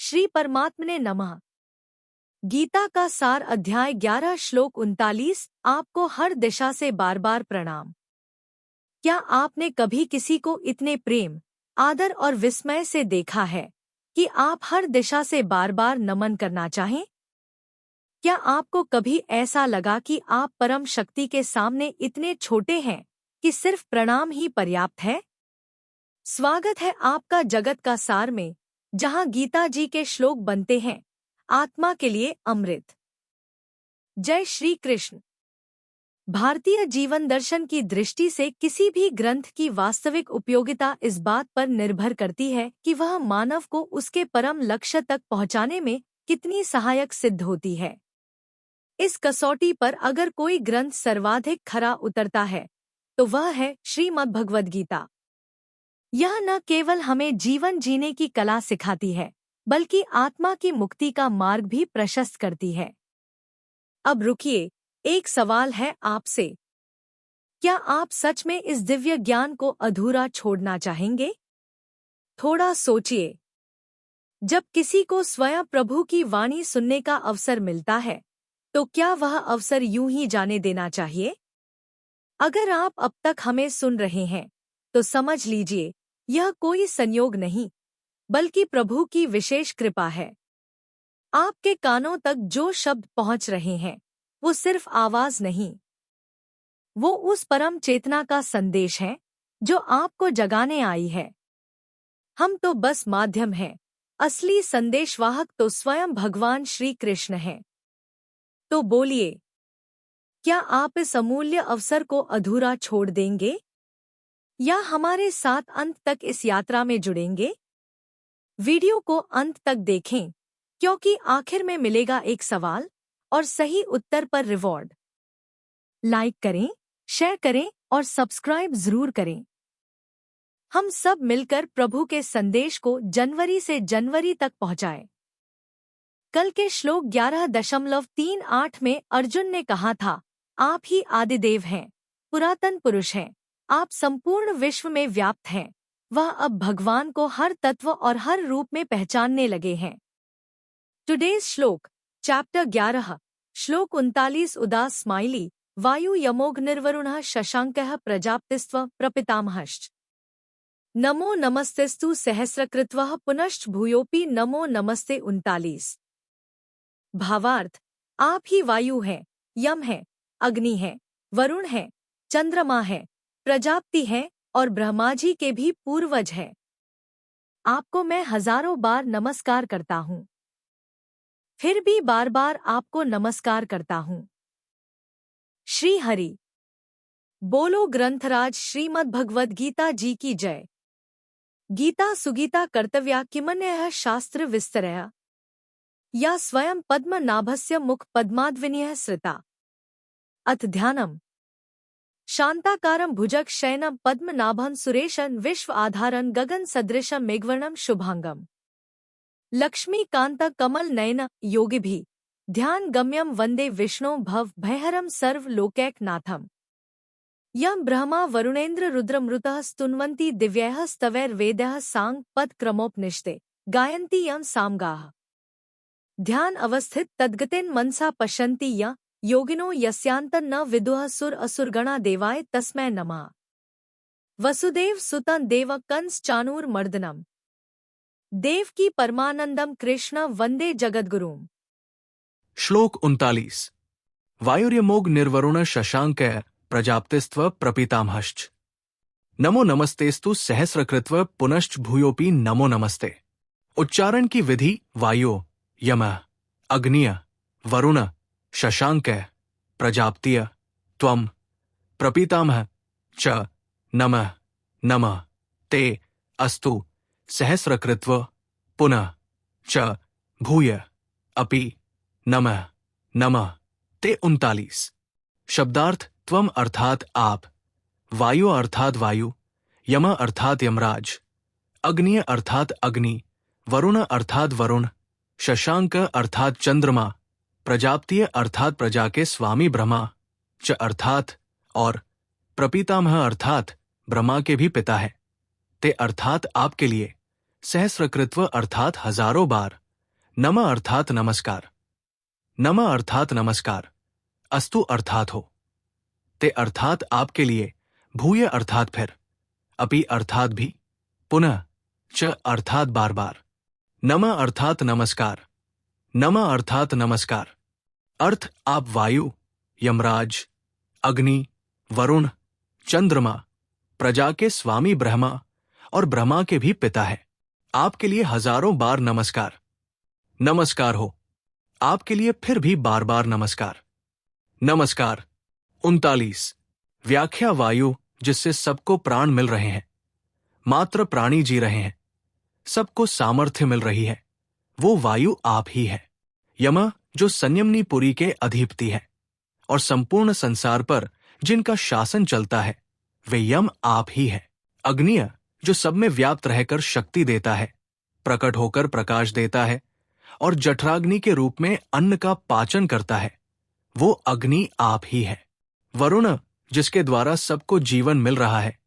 श्री परमात्मने नमः। गीता का सार अध्याय 11 श्लोक 39। आपको हर दिशा से बार बार प्रणाम। क्या आपने कभी किसी को इतने प्रेम, आदर और विस्मय से देखा है कि आप हर दिशा से बार बार नमन करना चाहें? क्या आपको कभी ऐसा लगा कि आप परम शक्ति के सामने इतने छोटे हैं कि सिर्फ प्रणाम ही पर्याप्त है? स्वागत है आपका जगत का सार में, जहां गीता जी के श्लोक बनते हैं आत्मा के लिए अमृत। जय श्री कृष्ण। भारतीय जीवन दर्शन की दृष्टि से किसी भी ग्रंथ की वास्तविक उपयोगिता इस बात पर निर्भर करती है कि वह मानव को उसके परम लक्ष्य तक पहुंचाने में कितनी सहायक सिद्ध होती है। इस कसौटी पर अगर कोई ग्रंथ सर्वाधिक खरा उतरता है तो वह है श्रीमद्भगवद गीता। यह न केवल हमें जीवन जीने की कला सिखाती है, बल्कि आत्मा की मुक्ति का मार्ग भी प्रशस्त करती है। अब रुकिए, एक सवाल है आपसे। क्या आप सच में इस दिव्य ज्ञान को अधूरा छोड़ना चाहेंगे? थोड़ा सोचिए। जब किसी को स्वयं प्रभु की वाणी सुनने का अवसर मिलता है, तो क्या वह अवसर यूं ही जाने देना चाहिए? अगर आप अब तक हमें सुन रहे हैं, तो समझ लीजिए, यह कोई संयोग नहीं, बल्कि प्रभु की विशेष कृपा है। आपके कानों तक जो शब्द पहुंच रहे हैं, वो सिर्फ आवाज नहीं, वो उस परम चेतना का संदेश है जो आपको जगाने आई है। हम तो बस माध्यम हैं, असली संदेशवाहक तो स्वयं भगवान श्री कृष्ण हैं। तो बोलिए, क्या आप इस अमूल्य अवसर को अधूरा छोड़ देंगे, या हमारे साथ अंत तक इस यात्रा में जुड़ेंगे? वीडियो को अंत तक देखें, क्योंकि आखिर में मिलेगा एक सवाल और सही उत्तर पर रिवॉर्ड। लाइक करें, शेयर करें और सब्सक्राइब जरूर करें। हम सब मिलकर प्रभु के संदेश को जनवरी से जनवरी तक पहुंचाएं। कल के श्लोक 11.38 में अर्जुन ने कहा था, आप ही आदिदेव हैं, पुरातन पुरुष हैं, आप संपूर्ण विश्व में व्याप्त हैं। वह अब भगवान को हर तत्व और हर रूप में पहचानने लगे हैं। टुडेज श्लोक, चैप्टर 11, श्लोक 39। उदास स्माइली, वायु यमोघनिर्वरुणः शशांकः प्रजापतिस्त्व प्रपितामहश्च। नमो नमस्तेस्तु सहस्रकृत्वः पुनश्च भूयोपि नमो नमस्ते। 39। भावार्थ, आप ही वायु हैं, यम है, अग्नि है, वरुण है, चंद्रमा है, प्रजापति है और ब्रह्मा जी के भी पूर्वज है। आपको मैं हजारों बार नमस्कार करता हूँ, फिर भी बार बार आपको नमस्कार करता हूँ। श्री हरि बोलो। ग्रंथराज श्रीमद्भगवद गीता जी की जय। गीता सुगीता कर्तव्या किमन्यः शास्त्र विस्तरया, या स्वयं पद्मनाभस्य मुख पद्माद्विनीयः सृता। अथ ध्यानम्। शांताकारं भुजग शयनं पद्मनाभं सुरेशं विश्व आधारं गगन सदृशं मेघवर्णं शुभांगम। लक्ष्मीकांत कमल नयन योगिभिः ध्यान गम्यं वंदे विष्णु भव भयहरं सर्व लोकैकनाथम्। यं ब्रह्मा वरुणेन्द्र रुद्रमृतः स्तुन्वन्ति दिव्यैः स्तवैर्वेदैः सांग पद क्रमोपनिषदे गायन्ति यं सामगाः। ध्यान अवस्थित तद्गतेन मनसा पश्यन्ति यं योगिनो यस्यान्तं न विदुः सुर असुरगणा देवाय तस्मै नमः। वसुदेव सुतं देव कंस चाणूर मर्दनम, देवकी परमानंदम कृष्ण वंदे जगद्गुरुम। श्लोक 39। वायुर्यमोघ निर्वरुण शशांकः प्रजापतिस्त्व प्रपितामहश्च। नमो नमस्तेस्तु सहस्रकृत्व पुनश्च भूयोपि नमो नमस्ते। उच्चारण की विधि वायु, यम, अग्निय, वरुण, शशांक, प्रजापतिय, त्वम, प्रपितामह च, नमः नमः ते अस्तु सहस्रकृत्व पुनः च भूय अपि नमः नमः ते। 39। शब्दार्थ, त्वम अर्थात आप, वायु अर्थात वायु, यम अर्थात यमराज, अग्नि अर्थात अग्नि, वरुण अर्थात वरुण, शशांक अर्थात चंद्रमा, प्रजापति अर्थात प्रजा के स्वामी ब्रह्मा, च अर्थात और, प्रपितामह अर्थात ब्रह्मा के भी पिता है, ते अर्थात आपके लिए, सहस्रकृत्व अर्थात हजारों बार, नमः अर्थात नमस्कार। नमः अर्थात नमस्कार। अस्तु अर्थात हो। ते अर्थात आपके लिए, भूय अर्थात फिर, अपि अर्थात भी, पुनः, च अर्थात बार बार। नमः अर्थात नमस्कार। नमः अर्थात नमस्कार। अर्थ आप वायु, यमराज, अग्नि, वरुण, चंद्रमा, प्रजा के स्वामी ब्रह्मा और ब्रह्मा के भी पिता है। आपके लिए हजारों बार नमस्कार। नमस्कार हो। आपके लिए फिर भी बार बार नमस्कार। नमस्कार। 39। व्याख्या वायु जिससे सबको प्राण मिल रहे हैं, मात्र प्राणी जी रहे हैं, सबको सामर्थ्य मिल रही है, वो वायु आप ही है। यम जो संयमनी पुरी के अधिपति है और संपूर्ण संसार पर जिनका शासन चलता है, वे यम आप ही है। अग्निय जो सब में व्याप्त रहकर शक्ति देता है, प्रकट होकर प्रकाश देता है और जठराग्नि के रूप में अन्न का पाचन करता है, वो अग्नि आप ही है। वरुण जिसके द्वारा सबको जीवन मिल रहा है,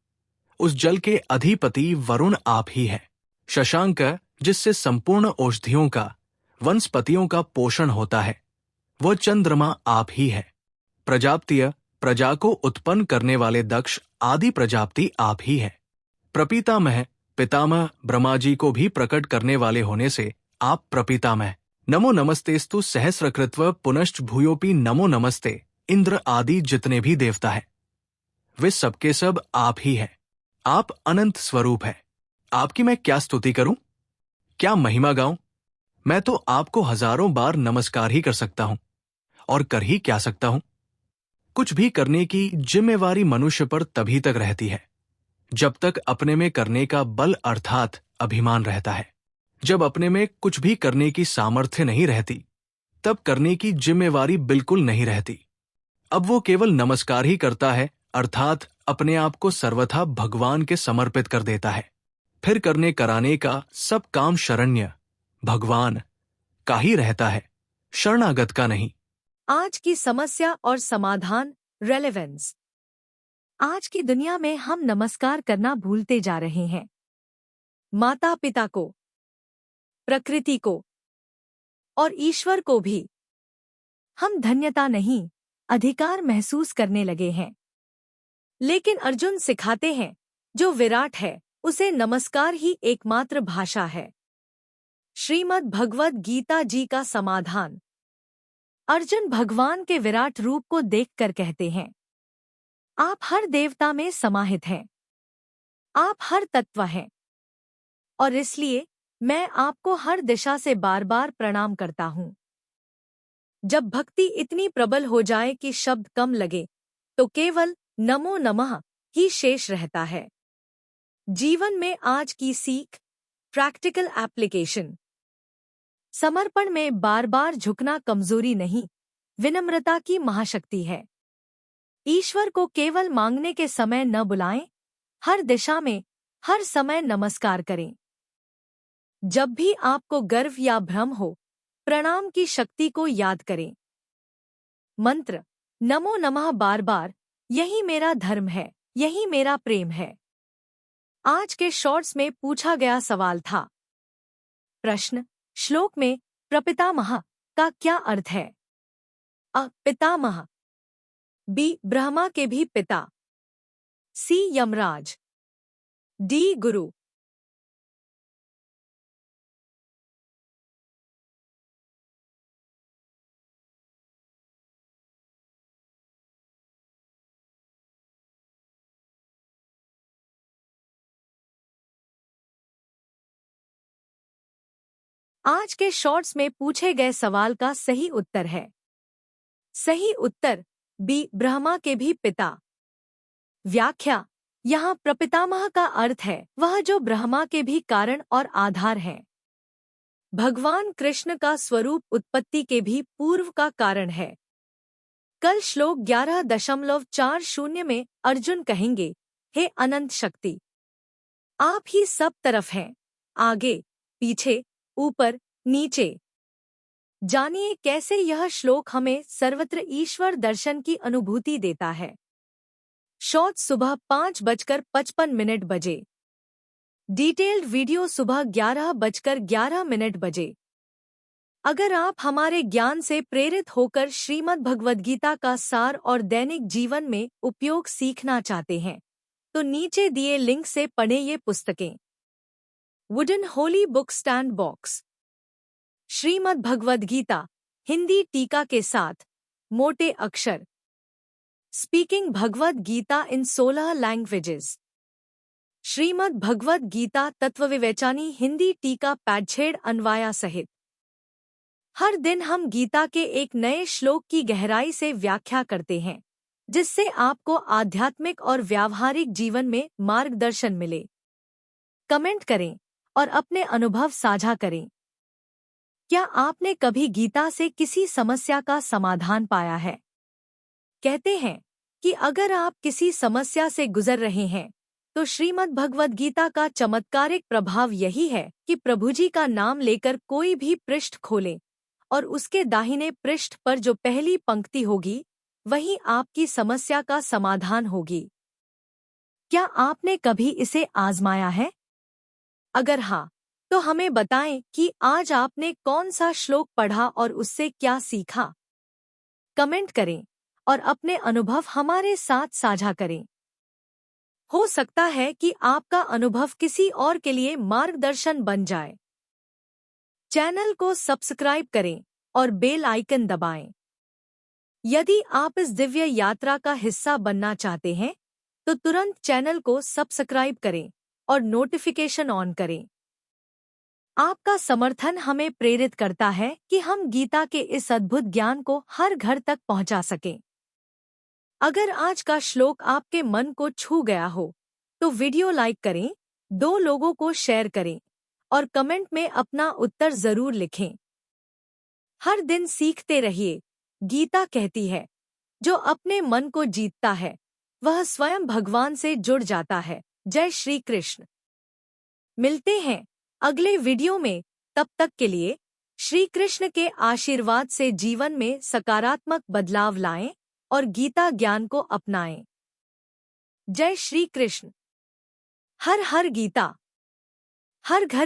उस जल के अधिपति वरुण आप ही है। शशांक जिससे संपूर्ण औषधियों का, वनस्पतियों का पोषण होता है, वह चंद्रमा आप ही है। प्रजापतीय प्रजा को उत्पन्न करने वाले दक्ष आदि प्रजापति आप ही है। प्रपितामह पितामह ब्रह्मा जी को भी प्रकट करने वाले होने से आप प्रपितामह। नमो नमस्तेस्तु सहस्रकृत्व पुनश्च भूयोपि नमो नमस्ते। इंद्र आदि जितने भी देवता है, वे सबके सब आप ही है। आप अनंत स्वरूप है। आपकी मैं क्या स्तुति करूं, क्या महिमा गाऊं? मैं तो आपको हजारों बार नमस्कार ही कर सकता हूं, और कर ही क्या सकता हूं। कुछ भी करने की जिम्मेवारी मनुष्य पर तभी तक रहती है जब तक अपने में करने का बल अर्थात अभिमान रहता है। जब अपने में कुछ भी करने की सामर्थ्य नहीं रहती, तब करने की जिम्मेवारी बिल्कुल नहीं रहती। अब वो केवल नमस्कार ही करता है, अर्थात अपने आप को सर्वथा भगवान के समर्पित कर देता है। फिर करने कराने का सब काम शरण्य भगवान का ही रहता है, शरणागत का नहीं। आज की समस्या और समाधान, रेलेवेंस। आज की दुनिया में हम नमस्कार करना भूलते जा रहे हैं। माता पिता को, प्रकृति को और ईश्वर को भी हम धन्यता नहीं, अधिकार महसूस करने लगे हैं। लेकिन अर्जुन सिखाते हैं, जो विराट है उसे नमस्कार ही एकमात्र भाषा है। श्रीमद् भगवद गीता जी का समाधान। अर्जुन भगवान के विराट रूप को देखकर कहते हैं, आप हर देवता में समाहित हैं, आप हर तत्व हैं, और इसलिए मैं आपको हर दिशा से बार बार प्रणाम करता हूँ। जब भक्ति इतनी प्रबल हो जाए कि शब्द कम लगे, तो केवल नमो नमः ही शेष रहता है। जीवन में आज की सीख, प्रैक्टिकल एप्लीकेशन। समर्पण में बार बार झुकना कमजोरी नहीं, विनम्रता की महाशक्ति है। ईश्वर को केवल मांगने के समय न बुलाएं, हर दिशा में हर समय नमस्कार करें। जब भी आपको गर्व या भ्रम हो, प्रणाम की शक्ति को याद करें। मंत्र नमो नमः बार बार, यही मेरा धर्म है, यही मेरा प्रेम है। आज के शॉर्ट्स में पूछा गया सवाल था। प्रश्न, श्लोक में प्रपितामह का क्या अर्थ है? अ पितामह, बी ब्रह्मा के भी पिता, सी यमराज, डी गुरु। आज के शॉर्ट्स में पूछे गए सवाल का सही उत्तर है। सही उत्तर बी ब्रह्मा के भी पिता। व्याख्या, यहाँ प्रपितामह का अर्थ है वह जो ब्रह्मा के भी कारण और आधार है। भगवान कृष्ण का स्वरूप उत्पत्ति के भी पूर्व का कारण है। कल श्लोक 11.40 में अर्जुन कहेंगे, हे अनंत शक्ति, आप ही सब तरफ हैं, आगे पीछे ऊपर नीचे। जानिए कैसे यह श्लोक हमें सर्वत्र ईश्वर दर्शन की अनुभूति देता है। शॉर्ट सुबह 5:55 बजे, डिटेल्ड वीडियो सुबह 11:11 बजे। अगर आप हमारे ज्ञान से प्रेरित होकर श्रीमद् भगवद गीता का सार और दैनिक जीवन में उपयोग सीखना चाहते हैं, तो नीचे दिए लिंक से पढ़ें ये पुस्तकें। Wooden holy book stand box, Shrimad Bhagavad Gita Hindi टीका के साथ, मोटे अक्षर, speaking Bhagavad Gita in 16 languages, Shrimad Bhagavad Gita तत्वविवेचनी हिंदी टीका पैडछेड़ अन्वाया सहित। हर दिन हम गीता के एक नए श्लोक की गहराई से व्याख्या करते हैं, जिससे आपको आध्यात्मिक और व्यावहारिक जीवन में मार्गदर्शन मिले। कमेंट करें और अपने अनुभव साझा करें। क्या आपने कभी गीता से किसी समस्या का समाधान पाया है? कहते हैं कि अगर आप किसी समस्या से गुजर रहे हैं, तो श्रीमद् भगवद गीता का चमत्कारिक प्रभाव यही है कि प्रभु जी का नाम लेकर कोई भी पृष्ठ खोलें और उसके दाहिने पृष्ठ पर जो पहली पंक्ति होगी, वही आपकी समस्या का समाधान होगी। क्या आपने कभी इसे आजमाया है? अगर हाँ, तो हमें बताएं कि आज आपने कौन सा श्लोक पढ़ा और उससे क्या सीखा। कमेंट करें और अपने अनुभव हमारे साथ साझा करें। हो सकता है कि आपका अनुभव किसी और के लिए मार्गदर्शन बन जाए। चैनल को सब्सक्राइब करें और बेल आइकन दबाएं। यदि आप इस दिव्य यात्रा का हिस्सा बनना चाहते हैं, तो तुरंत चैनल को सब्सक्राइब करें और नोटिफिकेशन ऑन करें। आपका समर्थन हमें प्रेरित करता है कि हम गीता के इस अद्भुत ज्ञान को हर घर तक पहुंचा सकें। अगर आज का श्लोक आपके मन को छू गया हो, तो वीडियो लाइक करें, 2 लोगों को शेयर करें और कमेंट में अपना उत्तर जरूर लिखें। हर दिन सीखते रहिए। गीता कहती है, जो अपने मन को जीतता है, वह स्वयं भगवान से जुड़ जाता है। जय श्री कृष्ण। मिलते हैं अगले वीडियो में। तब तक के लिए श्री कृष्ण के आशीर्वाद से जीवन में सकारात्मक बदलाव लाएं और गीता ज्ञान को अपनाएं। जय श्री कृष्ण। हर हर गीता, हर घर